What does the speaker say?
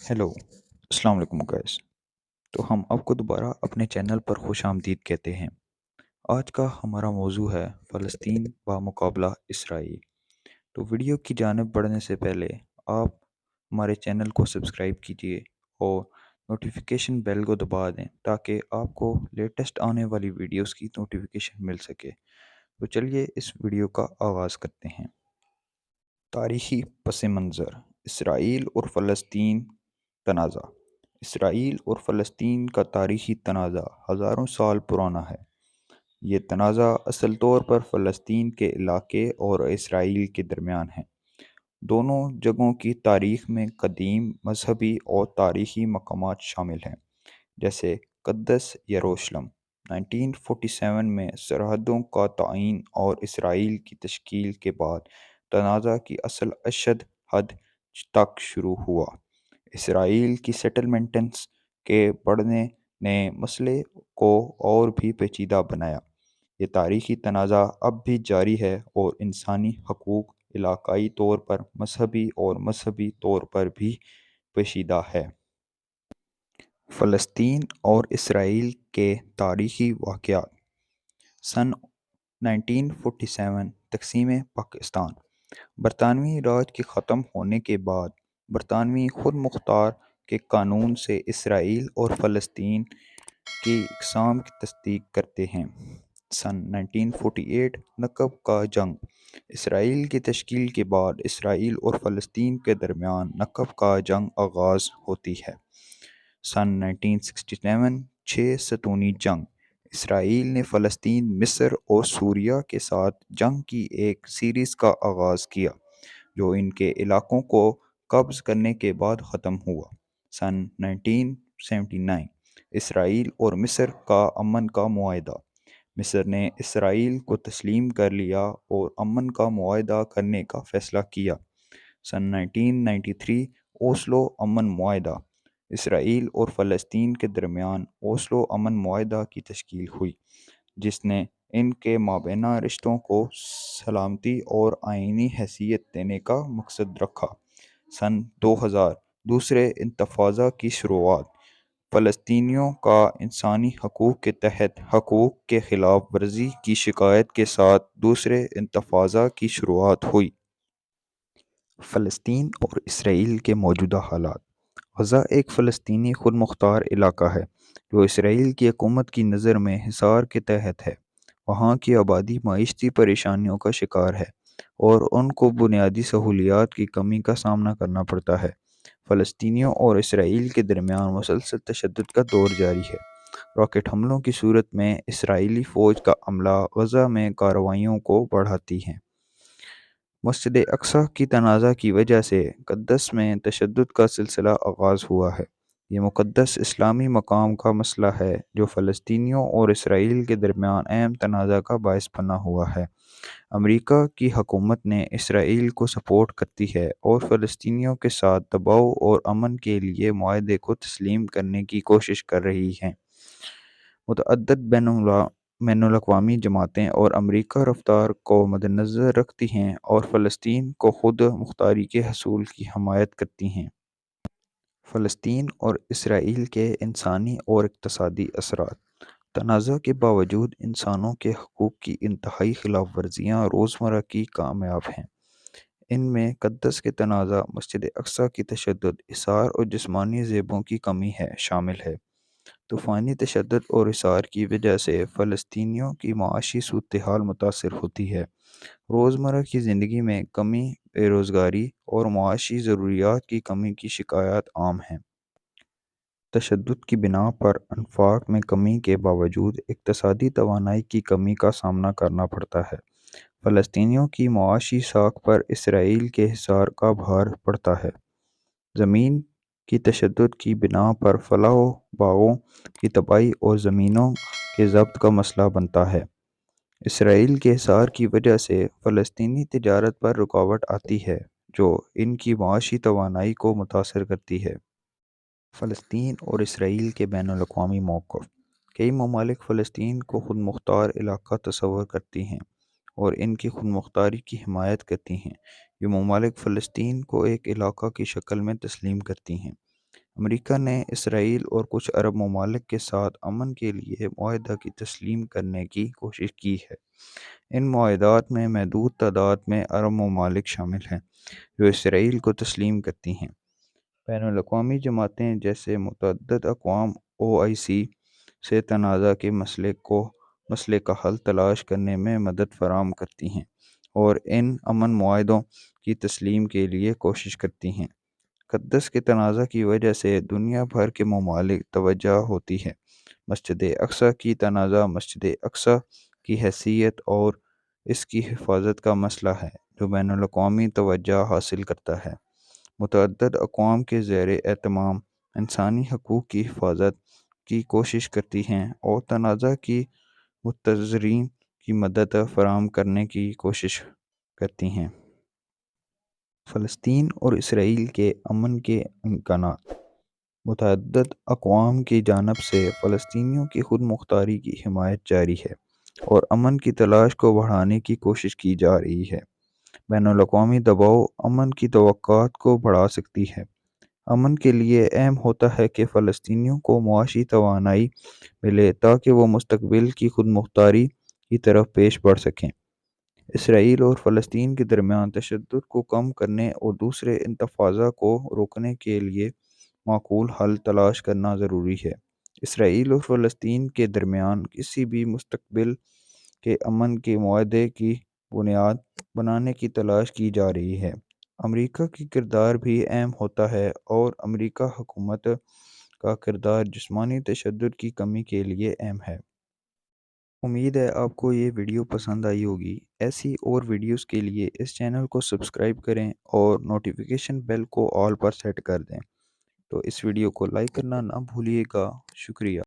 Hello. अस्सलाम वालेकुम guys. तो हम आपको दोबारा अपने चैनल पर खुश आमदीद कहते हैं। आज का हमारा मौजू है फ़लस्तीन मुकाबला इसराइल। तो वीडियो की जानिब बढ़ने से पहले आप हमारे चैनल को सब्सक्राइब कीजिए और नोटिफिकेशन बेल को दबा दें ताकि आपको लेटेस्ट आने वाली वीडियोस की नोटिफिकेशन मिल सके। तो चलिए इस वीडियो का आगाज़ करते हैं। तारीख़ी पस मंज़र: इसराइल और फ़लस्तीन तनाज़ा। इसराइल और फ़लस्तीन का तारीख़ी तनाज़ा हज़ारों साल पुराना है। ये तनाज़ा असल तौर पर फ़लस्तीन के इलाके और इसराइल के दरमियान है। दोनों जगहों की तारीख़ में कदीम मजहबी और तारीख़ी मकामात शामिल हैं, जैसे क़द्दस यरूशलेम। 1947 में सरहदों का तयन और इसराइल की तश्कील के बाद तनाज़ा की असल अशद हद तक शुरू हुआ। इसराइल की सेटलमेंट्स के बढ़ने ने मसले को और भी पेचीदा बनाया। ये तारीख़ी तनाज़ा अब भी जारी है और इंसानी हकूक़, इलाकाई तौर पर मजहबी और मजहबी तौर पर भी पेचीदा है। फ़लस्तीन और इसराइल के तारीख़ी वाक़यात: सन 1947 तक़सीम पाकिस्तान। बरतानवी राज के ख़त्म होने के बाद बरतानवी खुद मुख्तार के कानून से इसराइल और फ़लस्तीन की इक़साम की तस्दीक करते हैं। सन 1948 नकब का जंग: इसराइल की तश्कील के बाद इसराइल और फ़लस्तीन के दरमियान नकब का जंग आगाज़ होती है। सन 1967 छः सतूनी जंग: इसराइल ने फ़लस्तीन, मिस्र और सूरिया के साथ जंग की एक सीरीज़ का आगाज़ किया, जो इनके इलाकों को कब्ज़ करने के बाद ख़त्म हुआ। सन 1979 इसराइल और मिस्र का अमन का मुआहदा: मिस्र ने इसराइल को तस्लीम कर लिया और अमन का मुआहदा करने का फ़ैसला किया। सन 1993 ओस्लो अमन मुआहदा: इसराइल और फ़लस्तीन के दरमियान ओस्लो अमन मुआहदा की तश्कील हुई, जिसने इनके माबैना रिश्तों को सलामती और आईनी हैसियत देने का मकसद रखा। सन 2000 दूसरे इंतफ़ाज़ा की शुरुआत: फ़लस्तीनियों का इंसानी हकूक़ के तहत हकूक़ के ख़िलाफ़ वर्जी की शिकायत के साथ दूसरे इंतफ़ाज़ा की शुरुआत हुई। फ़लस्तीन और इसराइल के मौजूदा हालात: गज़ा एक फ़लस्तीनी खुद मुख्तार इलाका है जो इसराइल की हुकूमत की नज़र में हिसार के तहत है। वहाँ की आबादी मईशती परेशानियों का शिकार है और उनको बुनियादी सहूलियात की कमी का सामना करना पड़ता है। फ़लस्तीनियों और इसराइल के दरमियान मुसलसल तशद्दुद का दौर जारी है। रॉकेट हमलों की सूरत में इसराइली फ़ौज का अमला गज़ा में कार्रवाइयों को बढ़ाती है। मस्जिद अक्सा की तनाज़ा की वजह से क़द्दस में तशद्दुद का सिलसिला आगाज़ हुआ है। ये मुक़द्दस इस्लामी मकाम का मसला है जो फ़लस्तीनियों और इसराइल के दरमियान अहम तनाज़ा का बाइस बना हुआ है। अमेरिका की हुकूमत ने इसराइल को सपोर्ट करती है और फ़लस्तीनियों के साथ दबाव और अमन के लिए मुआहदे को तस्लीम करने की कोशिश कर रही है। मुतअद्दिद बैनुल-अक़वामी जमातें और अमेरिका रफ़्तार को मद्देनज़र रखती हैं और फ़लस्तीन को खुद मुख्तारी के हसूल की हमायत करती हैं। फ़लस्तीन और इसराइल के इंसानी और इक़्तिसादी असरात: तनाज़ा के बावजूद इंसानों के हकूक़ की इंतहाई खिलाफ वर्जियाँ रोज़मर्रा की कामयाब हैं। इनमें क़द्दस के तनाज़ा, मस्जिद अक्सा की तशद्दुद, हिसार और जिस्मानी ज़ेबों की कमी है शामिल है। तूफ़ानी तशद्दुद और हिसार की वजह से फ़लस्तीनियों की माशी सूरत-ए-हाल मुतासिर होती है। रोज़मर्रा की ज़िंदगी में कमी, बेरोज़गारी और मुआशी ज़रूरियात की कमी की शिकायत आम हैं। तशद्दुद की बिना पर अनफ़ाक में कमी के बावजूद इक़्तिसादी तवानाई की कमी का सामना करना पड़ता है। फ़लस्तीनियों की मुआशी साख पर इसराइल के हिसार का भार पड़ता है। ज़मीन की तशद्दुद की बिना पर फलाह व बागों की तबाही और ज़मीनों के ज़ब्त का मसला बनता है। इसराइल के हिसार की वजह से फ़लस्तीनी तिजारत पर रुकावट आती है, जो इनकी माशी तवानाई को मुतासर करती है। फ़लस्तीन और इसराइल के बैनुल-अक़वामी मौक़िफ़: कई ममालिक फ़लस्तीन को खुद मुख्तार इलाका तस्वर करती हैं और इनकी खुद मुख्तारी की हिमायत करती हैं। ये ममालिक फ़लस्तीन को एक इलाका की शक्ल में तस्लीम करती हैं। امریکہ نے اسرائیل اور کچھ عرب ممالک کے ساتھ امن کے لیے معاہدہ کی تسلیم کرنے کی کوشش کی ہے۔ ان معاہدات میں محدود تعداد میں عرب ممالک شامل ہیں جو اسرائیل کو تسلیم کرتی ہیں۔ بین الاقوامی جماعتیں جیسے متعدد اقوام OIC سے تنازع کے مسئلے کا حل تلاش کرنے میں مدد فراہم کرتی ہیں اور ان امن معاہدوں کی تسلیم کے لیے کوشش کرتی ہیں۔ قدس کے تنازع کی وجہ سے دنیا بھر کے ممالک توجہ ہوتی ہے۔ مسجد اقصیٰ کی تنازع مسجد اقصیٰ کی حیثیت اور اس کی حفاظت کا مسئلہ ہے جو بین الاقوامی توجہ حاصل کرتا ہے۔ متعدد اقوام کے زیر اہتمام انسانی حقوق کی حفاظت کی کوشش کرتی ہیں اور تنازع کی متضررین کی مدد فراہم کرنے کی کوشش کرتی ہیں۔ فلسطین اور اسرائیل کے امن کے امکانات۔ متعدد اقوام کی جانب سے فلسطینیوں کی خود مختاری کی حمایت جاری ہے اور امن کی تلاش کو بڑھانے کی کوشش کی جا رہی ہے۔ بین الاقوامی دباؤ امن کی توقعات کو بڑھا سکتی ہے۔ امن کے لیے اہم ہوتا ہے کہ فلسطینیوں کو معاشی توانائی ملے تاکہ وہ مستقبل کی خود مختاری کی طرف پیش بڑھ سکیں۔ اسرائیل اور فلسطین کے درمیان تشدد کو کم کرنے اور دوسرے انتفاضہ کو روکنے کے لیے معقول حل تلاش کرنا ضروری ہے۔ اسرائیل اور فلسطین کے درمیان کسی بھی مستقبل کے امن کے معاہدے کی بنیاد بنانے کی تلاش کی جا رہی ہے۔ امریکہ کی کردار بھی اہم ہوتا ہے اور امریکہ حکومت کا کردار جسمانی تشدد کی کمی کے لیے اہم ہے۔ امید ہے آپ کو یہ ویڈیو پسند آئی ہوگی۔ ایسی اور ویڈیوز کے لیے اس چینل کو سبسکرائب کریں اور نوٹیفیکیشن بیل کو آل پر سیٹ کر دیں۔ تو اس ویڈیو کو لائک کرنا نہ بھولیے گا۔ شکریہ۔